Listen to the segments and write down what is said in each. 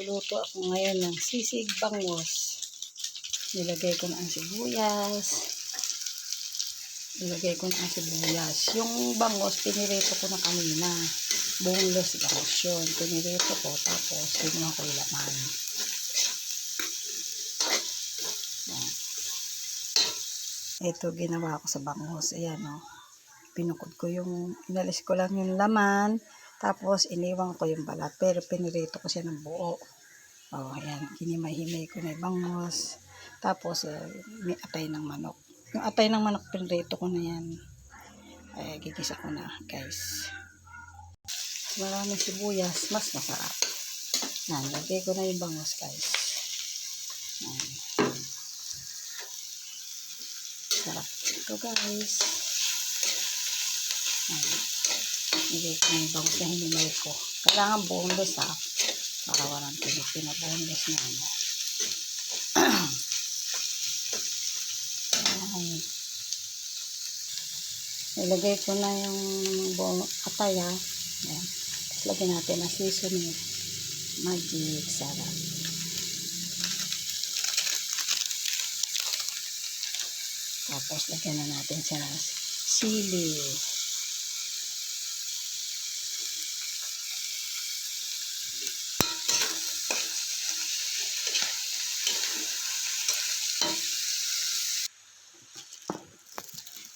Magluluto ako ngayon ng sisig bangus. Nilagay ko na ang sibuyas. Yung bangus, pinirito ko na kanina. Boneless bangus yun. Pinirito ko, tapos pinuha ko yung laman. Yan. Ito ginawa ko sa bangus. Ayan o. Pinukod ko inalis ko lang yung laman. Tapos iniwan ko yung balat. Pero pinirito ko siya ng buo. Oh, ayan, hinimay-himay ko na yung bangus. Tapos, may atay ng manok. Yung atay ng manok, pinrito ko na yan. Ay, gigisa ko na, guys. Maraming sibuyas, mas masarap. Yan, lagay ko na yung bangus, guys. Yan. Sarap ito, guys. Yan. Lagay ko na yung bangus na hinimay ko. Kailangan boneless, ha. Para walang Pilipino boneless na ano. Ilagay ko na yung buong atay, ha. Ayan. Tapos lagyan natin ang seasoning. Magic sarap. Tapos lagyan na natin siya ng sili.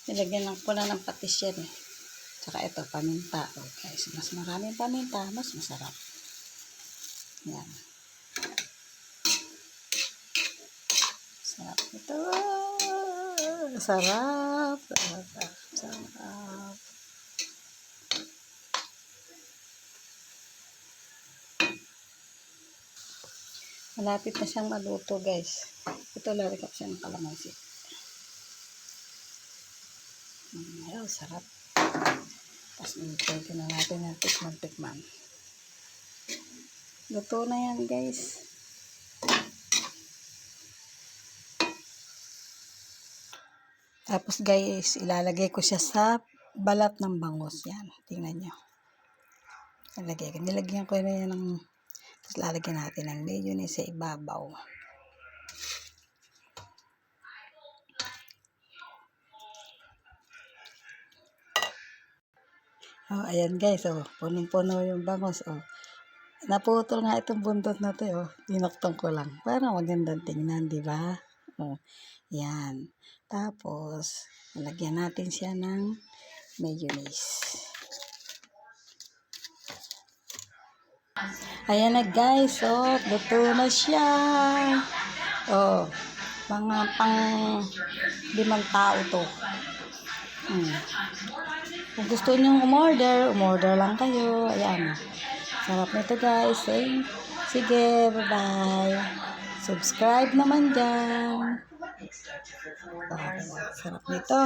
Nilagyan lang ko na ng patis yan eh. Tsaka ito, paminta. Okay, so mas maraming paminta, mas masarap. Yan. Sarap ito. Sarap. Malapit na siyang maluto, guys. Ito, lalagyan ko siya ng kalamansi. Ayaw, sarap. Tapos pwede na natin ng tikman. Luto na yan, guys. Tapos, guys, ilalagay ko siya sa balat ng bangus. Yan, tingnan nyo. Nilagyan ko na yan ng, tapos lalagyan natin ng mayonnaise sa ibabaw. Oh, ayan guys, oh, punong-puno yung bangus, oh. Naputol nga itong buntot na to, oh. Dinoktong ko lang. Para magandang tingnan, di ba? Oh, yan. Tapos, lagyan natin siya ng mayonnaise. Ayan na guys, oh, luto na siya. Oh, mga pang 5 tao to. Kung gusto nyo umorder lang kayo. Ayan. Sarap nito guys. Sige, bye-bye. Subscribe naman dyan. Sarap nito.